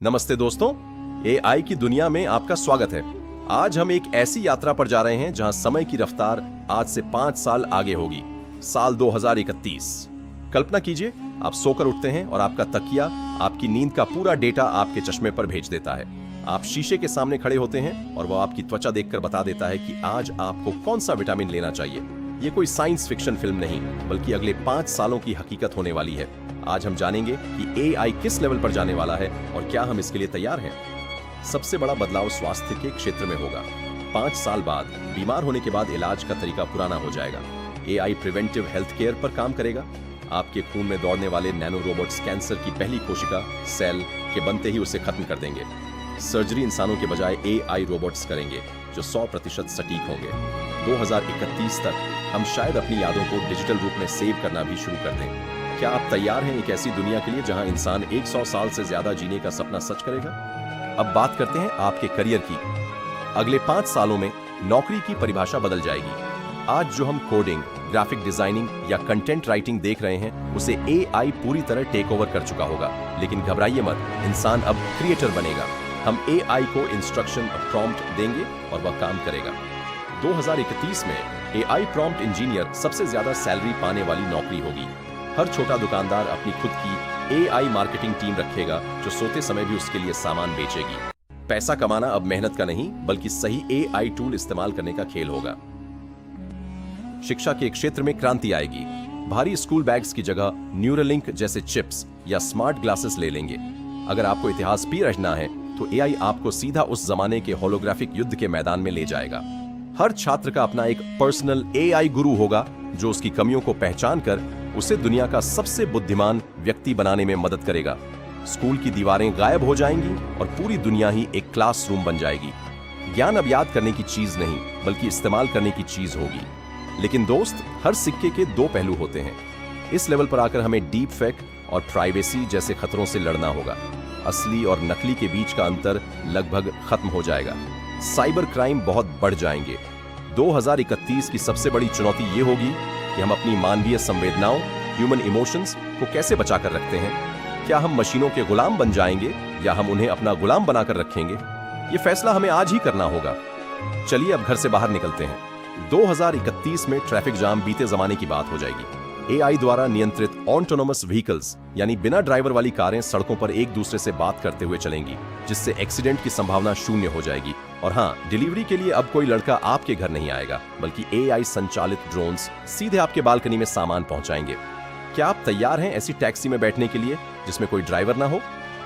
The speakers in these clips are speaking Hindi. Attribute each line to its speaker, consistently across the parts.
Speaker 1: नमस्ते दोस्तों, एआई की दुनिया में आपका स्वागत है। आज हम एक ऐसी यात्रा पर जा रहे हैं जहां समय की रफ्तार आज से 5 साल आगे होगी। साल 2031। कल्पना कीजिए, आप सोकर उठते हैं और आपका तकिया आपकी नींद का पूरा डेटा आपके चश्मे पर भेज देता है। आप शीशे के सामने खड़े होते हैं और वो आपकी त्वचा देखकर बता देता है कि आज आपको कौन सा विटामिन लेना चाहिए। ये कोई साइंस फिक्शन फिल्म नहीं, बल्कि अगले 5 सालों की हकीकत होने वाली है। आज हम जानेंगे कि एआई किस लेवल पर जाने वाला है और क्या हम इसके लिए तैयार हैं। सबसे बड़ा बदलाव स्वास्थ्य के क्षेत्र में होगा। 5 साल बाद बीमार होने के बाद इलाज का तरीका पुराना हो जाएगा। एआई प्रिवेंटिव हेल्थ केयर पर काम करेगा। आपके खून में दौड़ने वाले नैनो रोबोट्स कैंसर की पहली कोशिका सेल के बनते ही उसे खत्म कर देंगे। सर्जरी इंसानों के बजाय एआई रोबोट्स करेंगे जो 100% सटीक होंगे। 2031 तक हम शायद अपनी यादों को डिजिटल रूप में सेव करना भी शुरू कर दें। क्या आप तैयार हैं एक ऐसी दुनिया के लिए जहां इंसान 100 साल से ज्यादा जीने का सपना सच करेगा? अब बात करते हैं आपके करियर की। अगले 5 सालों में नौकरी की परिभाषा बदल जाएगी। आज जो हम कोडिंग, ग्राफिक डिजाइनिंग या कंटेंट राइटिंग देख रहे हैं, उसे एआई पूरी तरह टेक ओवर कर चुका होगा। लेकिन घबराइए मत, इंसान अब क्रिएटर बनेगा। हम एआई को इंस्ट्रक्शन और प्रॉम्प्ट देंगे और वह काम करेगा। 2031 में एआई प्रॉम्प्ट इंजीनियर सबसे ज्यादा सैलरी पाने वाली नौकरी होगी। हर छोटा दुकानदार अपनी खुद की एआई मार्केटिंग टीम रखेगा जो सोते समय भी उसके लिए सामान बेचेगी। पैसा कमाना अब मेहनत का नहीं, बल्कि सही एआई टूल इस्तेमाल करने का खेल होगा। शिक्षा के क्षेत्र में क्रांति आएगी। भारी स्कूल बैग्स की जगह न्यूरालिंक जैसे चिप्स या स्मार्ट ग्लासेस ले लेंगे। अगर आपको इतिहास भी रचना है तो एआई आपको सीधा उस जमाने के होलोग्राफिक युद्ध के मैदान में ले जाएगा। हर छात्र का अपना एक पर्सनल एआई गुरु होगा जो उसकी कमियों को पहचान कर उसे दुनिया का सबसे बुद्धिमान व्यक्ति बनाने में मदद करेगा। स्कूल की दीवारें गायब हो जाएंगी और पूरी दुनिया ही एक क्लासरूम बन जाएगी। ज्ञान अब याद करने की चीज नहीं, बल्कि इस्तेमाल करने की चीज होगी। लेकिन दोस्त, हर सिक्के के 2 पहलू होते हैं। इस लेवल पर आकर हमें डीप फेक और प्राइवेसी जैसे खतरों से लड़ना होगा। असली और नकली के बीच का अंतर लगभग खत्म हो जाएगा। साइबर क्राइम बहुत बढ़ जाएंगे। 2031 की सबसे बड़ी चुनौती ये होगी कि हम अपनी मानवीय संवेदनाओं, ह्यूमन इमोशंस को कैसे बचा कर रखते हैं। क्या हम मशीनों के गुलाम बन जाएंगे या हम उन्हें अपना गुलाम बनाकर रखेंगे? ये फैसला हमें आज ही करना होगा। चलिए अब घर से बाहर निकलते हैं। 2031 में ट्रैफिक जाम बीते जमाने की बात हो जाएगी। एआई द्वारा नियंत्रित ऑटोनोमस व्हीकल्स यानी बिना ड्राइवर वाली कारें सड़कों पर एक दूसरे से बात करते हुए चलेंगी, जिससे एक्सीडेंट की संभावना शून्य हो जाएगी। और हाँ, डिलीवरी के लिए अब कोई लड़का आपके घर नहीं आएगा, बल्कि एआई संचालित ड्रोन्स सीधे आपके बालकनी में सामान पहुंचाएंगे। क्या आप तैयार हैं ऐसी टैक्सी में बैठने के लिए जिसमें कोई ड्राइवर ना हो?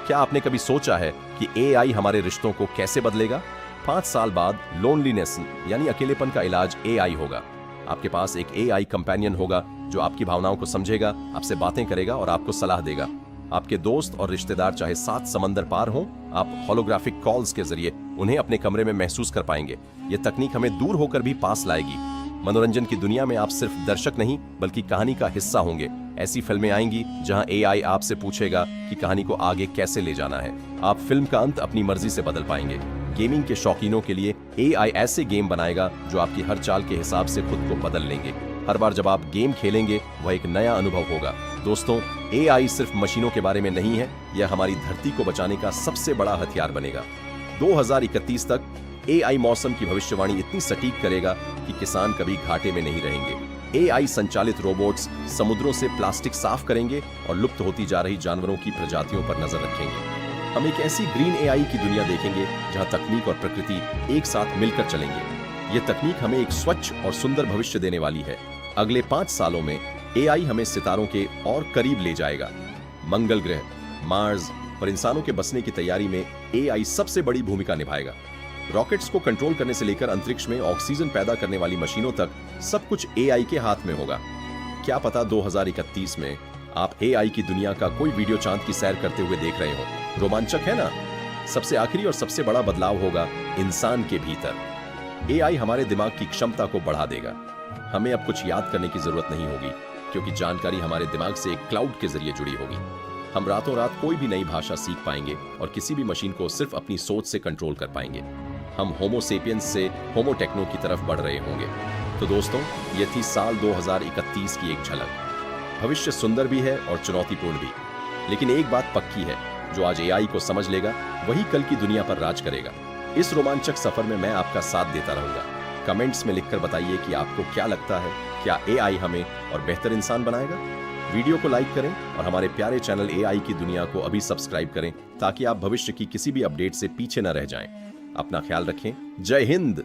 Speaker 1: क्या आपने कभी सोचा है कि एआई हमारे रिश्तों को कैसे बदलेगा? 5 साल बाद लोनलीनेस यानी अकेलेपन का इलाज एआई होगा। आपके पास एक एआई कंपेनियन होगा जो आपकी भावनाओं को समझेगा, आपसे बातें करेगा और आपको सलाह देगा। आपके दोस्त और रिश्तेदार चाहे 7 समंदर पार हों, आप होलोग्राफिक कॉल्स के जरिए उन्हें अपने कमरे में महसूस कर पाएंगे। ये तकनीक हमें दूर होकर भी पास लाएगी। मनोरंजन की दुनिया में आप सिर्फ दर्शक नहीं, बल्कि कहानी का हिस्सा होंगे। ऐसी फिल्में आएंगी जहां एआई आपसे पूछेगा कि कहानी को आगे कैसे ले जाना है। आप फिल्म का अंत अपनी मर्जी से बदल पाएंगे। गेमिंग के शौकीनों के लिए एआई ऐसे गेम बनाएगा जो आपकी हर चाल के हिसाब से खुद को बदल लेंगे। हर बार जब आप गेम खेलेंगे, वह एक नया अनुभव होगा। दोस्तों, एआई सिर्फ मशीनों के बारे में नहीं है, यह हमारी धरती को बचाने का सबसे बड़ा हथियार बनेगा। 2031 तक एआई मौसम की भविष्यवाणी इतनी सटीक करेगा कि किसान कभी घाटे में नहीं रहेंगे। एआई संचालित रोबोट्स समुद्रों से प्लास्टिक साफ करेंगे और लुप्त होती जा रही जानवरों की प्रजातियों पर नजर रखेंगे। हम एक ऐसी ग्रीन एआई की दुनिया देखेंगे जहां तकनीक और प्रकृति एक साथ मिलकर चलेंगे। यह तकनीक हमें एक स्वच्छ और सुंदर भविष्य देने वाली है। अगले 5 सालों में एआई हमें सितारों के और करीब ले जाएगा। मंगल ग्रह, मार्स पर इंसानों के बसने की तैयारी में एआई सबसे बड़ी भूमिका निभाएगा। रॉकेट्स को कंट्रोल करने से लेकर अंतरिक्ष में ऑक्सीजन पैदा करने वाली मशीनों तक सब कुछ एआई के हाथ में होगा। क्या पता 2031 में आप एआई की दुनिया का कोई वीडियो चांद की सैर करते हुए देख रहे हो। रोमांचक है ना? सबसे आखिरी और सबसे बड़ा बदलाव होगा इंसान के भीतर। एआई हमारे दिमाग की क्षमता को बढ़ा देगा। हमें अब कुछ याद करने की जरूरत नहीं होगी, क्योंकि जानकारी हमारे दिमाग से एक क्लाउड के जरिए जुड़ी होगी। हम रातों रात कोई भी नई भाषा सीख पाएंगे और किसी भी मशीन को सिर्फ अपनी सोच से कंट्रोल कर पाएंगे। हम होमो सेपियंस से होमो टेक्नो की तरफ बढ़ रहे होंगे। तो दोस्तों, ये थी साल 2031 की एक झलक। भविष्य सुंदर भी है और चुनौतीपूर्ण भी, लेकिन एक बात पक्की है, जो आज एआई को समझ लेगा वही कल की दुनिया पर राज करेगा। इस रोमांचक सफर में मैं आपका साथ देता रहूंगा। कमेंट्स में लिखकर बताइए कि आपको क्या लगता है, क्या एआई हमें और बेहतर इंसान बनाएगा? वीडियो को लाइक करें और हमारे प्यारे चैनल एआई की दुनिया को अभी सब्सक्राइब करें ताकि आप भविष्य की किसी भी अपडेट से पीछे न रह जाएं। अपना ख्याल रखें। जय हिंद।